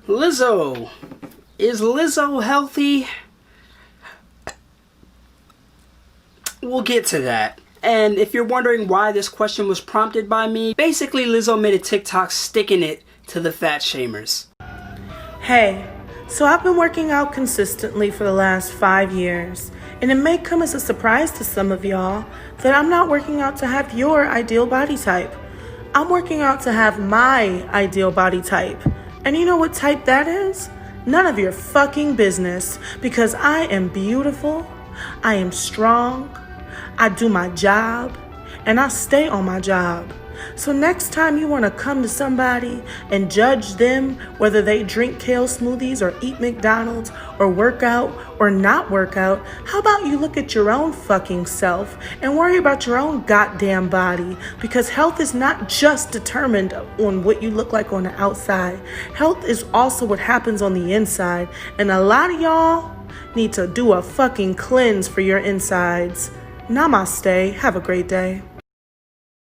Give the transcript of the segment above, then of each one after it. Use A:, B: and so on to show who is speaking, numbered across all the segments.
A: Lizzo. Is Lizzo healthy? We'll get to that. And if you're wondering why this question was prompted by me, basically Lizzo made a TikTok sticking it to the fat shamers.
B: Hey, so I've been working out consistently for the last 5 years, and it may come as a surprise to some of y'all that I'm not working out to have your ideal body type. I'm working out to have my ideal body type. And you know what type that is? None of your fucking business, because I am beautiful, I am strong, I do my job, and I stay on my job. So next time you want to come to somebody and judge them whether they drink kale smoothies or eat McDonald's or work out or not work out, how about you look at your own fucking self and worry about your own goddamn body? Because health is not just determined on what you look like on the outside. Health is also what happens on the inside. And a lot of y'all need to do a fucking cleanse for your insides. Namaste. Have a great day.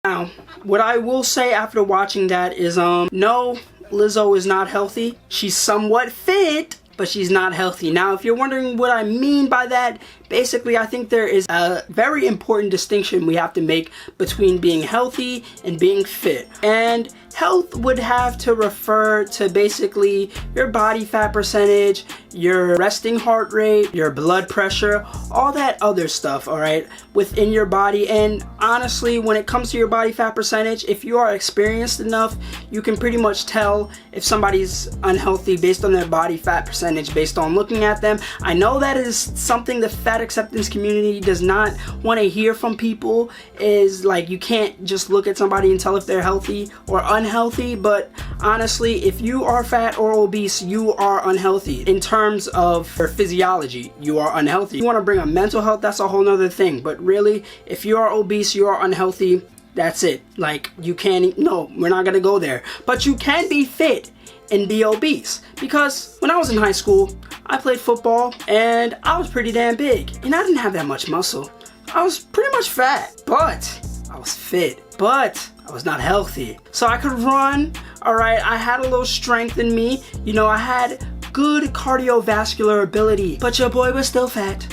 A: Now, what I will say after watching that is, no, Lizzo is not healthy. She's somewhat fit, but she's not healthy. Now, if you're wondering what I mean by that, basically, I think there is a very important distinction we have to make between being healthy and being fit. And health would have to refer to basically your body fat percentage, your resting heart rate, your blood pressure, all that other stuff, all right, within your body. And honestly, when it comes to your body fat percentage, if you are experienced enough, you can pretty much tell if somebody's unhealthy based on their body fat percentage, based on looking at them. I know that is something the fat acceptance community does not want to hear from people, is like you can't just look at somebody and tell if they're healthy or unhealthy. But honestly, if you are fat or obese, you are unhealthy. In terms of your physiology, you are unhealthy. You want to bring up mental health, that's a whole nother thing. But really, if you are obese, you are unhealthy. That's it. Like, you can't, no, we're not gonna go there. But you can be fit and be obese. Because when I was in high school, I played football and I was pretty damn big. And I didn't have that much muscle. I was pretty much fat, but I was fit. But I was not healthy. So I could run, all right? I had a little strength in me. You know, I had good cardiovascular ability. But your boy was still fat.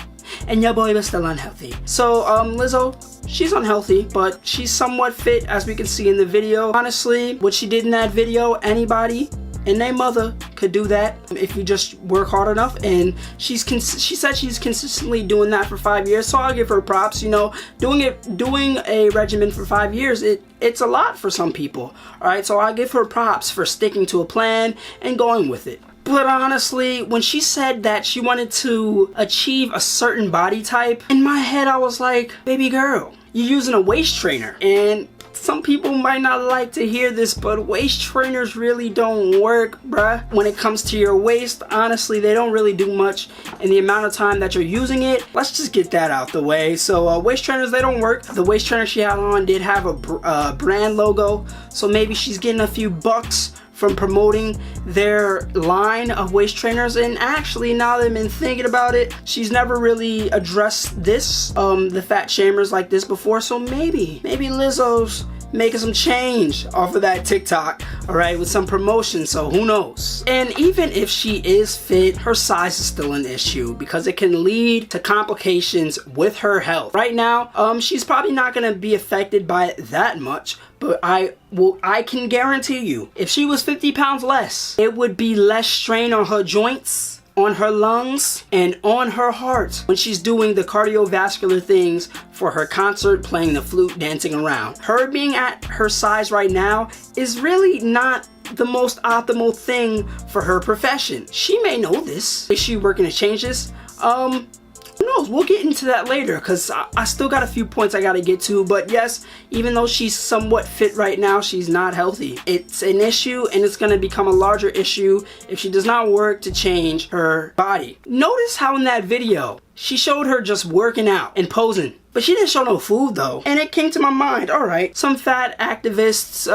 A: And your boy was still unhealthy. So, Lizzo, she's unhealthy, but she's somewhat fit, as we can see in the video. Honestly, what she did in that video, anybody and their mother could do that if you just work hard enough. And she said she's consistently doing that for 5 years, so I'll give her props. You know, doing a regimen for 5 years, it's a lot for some people. All right, so I'll give her props for sticking to a plan and going with it. But honestly, when she said that she wanted to achieve a certain body type, in my head I was like, baby girl, you're using a waist trainer. And some people might not like to hear this, but waist trainers really don't work, bruh. When it comes to your waist, honestly, they don't really do much in the amount of time that you're using it. Let's just get that out the way. So waist trainers, they don't work. The waist trainer she had on did have a brand logo, so maybe she's getting a few bucks from promoting their line of waist trainers. And actually, now that I've been thinking about it, she's never really addressed this, the fat shamers like this before. So maybe Lizzo's making some change off of that TikTok, all right, with some promotion, so who knows. And even if she is fit, her size is still an issue because it can lead to complications with her health. Right now, she's probably not gonna be affected by it that much, but I can guarantee you, if she was 50 pounds less, it would be less strain on her joints, on her lungs, and on her heart when she's doing the cardiovascular things for her concert, playing the flute, dancing around. Her being at her size right now is really not the most optimal thing for her profession. She may know this. Is she working to change this? Who knows? We'll get into that later because I still got a few points I gotta get to. But yes, even though she's somewhat fit right now, she's not healthy. It's an issue, and it's gonna become a larger issue if she does not work to change her body. Notice how in that video, she showed her just working out and posing. But she didn't show no food though. And it came to my mind, alright, some fat activists,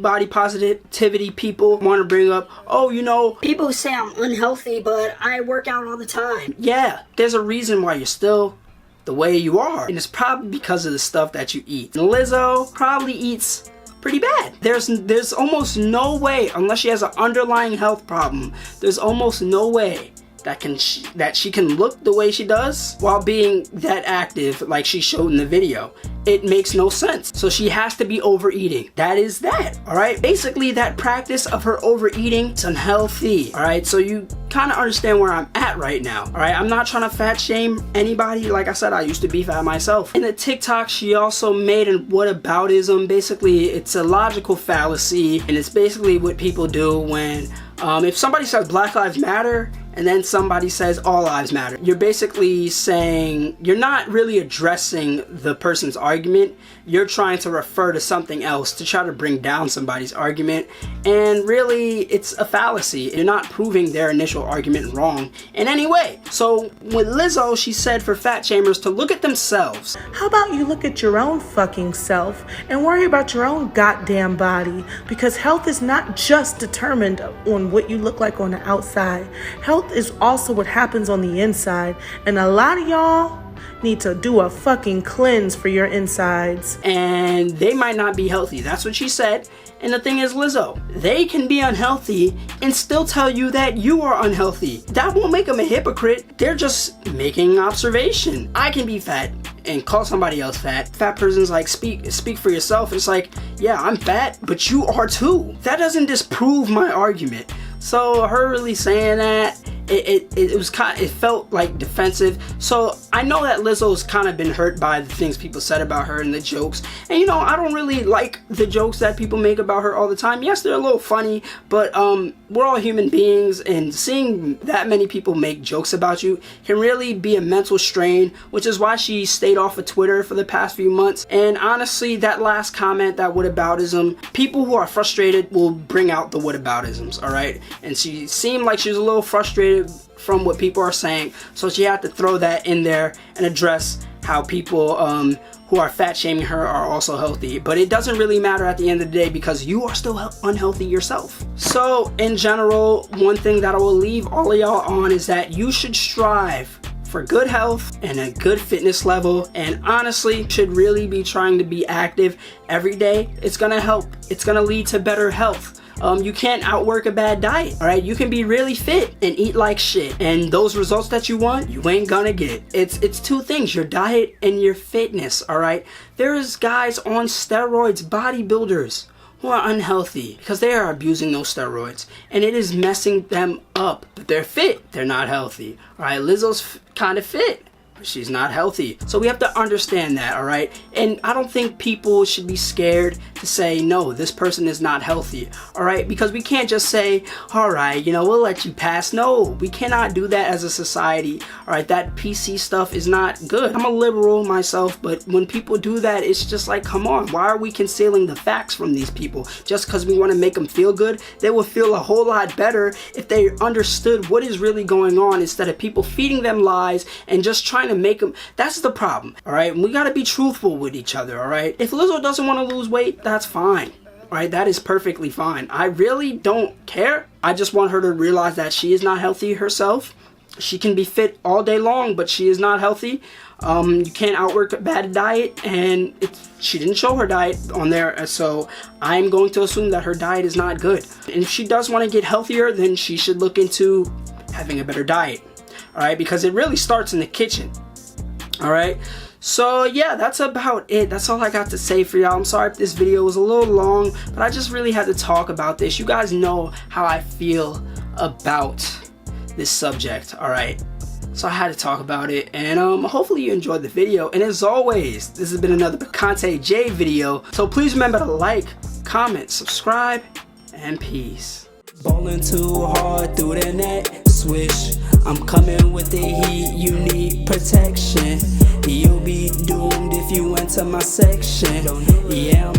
A: body positivity people want to bring up, oh, you know, people say I'm unhealthy, but I work out all the time. Yeah, there's a reason why you're still the way you are. And it's probably because of the stuff that you eat. And Lizzo probably eats pretty bad. There's almost no way, unless she has an underlying health problem, there's almost no way that she can look the way she does while being that active like she showed in the video. It makes no sense. So she has to be overeating. That is that, all right? Basically, that practice of her overeating is unhealthy, all right? So you kind of understand where I'm at right now, all right? I'm not trying to fat shame anybody. Like I said, I used to be fat myself. In the TikTok, she also made a whataboutism. Basically, it's a logical fallacy, and it's basically what people do when if somebody says Black Lives Matter and then somebody says all lives matter, you're basically saying, you're not really addressing the person's argument. You're trying to refer to something else to try to bring down somebody's argument, and really it's a fallacy. You're not proving their initial argument wrong in any way. So with Lizzo, she said for fat shamers to look at themselves.
B: How about you look at your own fucking self and worry about your own goddamn body? Because health is not just determined on what you look like on the outside. Health is also what happens on the inside. And a lot of y'all need to do a fucking cleanse for your insides.
A: And they might not be healthy. That's what she said. And the thing is, Lizzo, they can be unhealthy and still tell you that you are unhealthy. That won't make them a hypocrite. They're just making an observation. I can be fat and call somebody else fat. Fat person's like, speak for yourself. It's like, yeah, I'm fat, but you are too. That doesn't disprove my argument. So her really saying that, it felt like defensive. So I know that Lizzo's kind of been hurt by the things people said about her and the jokes. And you know, I don't really like the jokes that people make about her all the time. Yes, they're a little funny, but we're all human beings, and seeing that many people make jokes about you can really be a mental strain, which is why she stayed off of Twitter for the past few months. And honestly, that last comment, that whataboutism, people who are frustrated will bring out the whataboutisms, all right? And she seemed like she was a little frustrated from what people are saying, so she had to throw that in there and address how people who are fat shaming her are also healthy. But it doesn't really matter at the end of the day, because you are still unhealthy yourself. So in general, one thing that I will leave all of y'all on is that you should strive for good health and a good fitness level, and honestly should really be trying to be active every day. It's gonna help. It's gonna lead to better health. You can't outwork a bad diet, all right? You can be really fit and eat like shit, and those results that you want, you ain't gonna get. It's two things, your diet and your fitness, all right? There's guys on steroids, bodybuilders, who are unhealthy because they are abusing those steroids, and it is messing them up. But they're fit, they're not healthy, all right? Lizzo's kind of fit, but she's not healthy. So we have to understand that, all right? And I don't think people should be scared to say, no, this person is not healthy, all right? Because we can't just say, all right, you know, we'll let you pass. No, we cannot do that as a society, all right? That PC stuff is not good. I'm a liberal myself, but when people do that, it's just like, come on, why are we concealing the facts from these people? Just because we want to make them feel good? They would feel a whole lot better if they understood what is really going on, instead of people feeding them lies and just trying to make them. That's the problem, all right? We got to be truthful with each other, all right? If Lizzo doesn't want to lose weight, that's fine, all right? That is perfectly fine. I really don't care. I just want her to realize that she is not healthy herself. She can be fit all day long, but she is not healthy. You can't outwork a bad diet, and she didn't show her diet on there, so I'm going to assume that her diet is not good. And if she does want to get healthier, then she should look into having a better diet, all right? Because it really starts in the kitchen, all right? So yeah, that's about it. That's all I got to say for y'all. I'm sorry if this video was a little long, but I just really had to talk about this. You guys know how I feel about this subject, all right? So I had to talk about it, and hopefully you enjoyed the video. And as always, this has been another Picante J video. So please remember to like, comment, subscribe, and peace. Bowling too hard through the net, swish. I'm coming with the heat, you need protection. You'll be doomed if you enter my section. Yeah,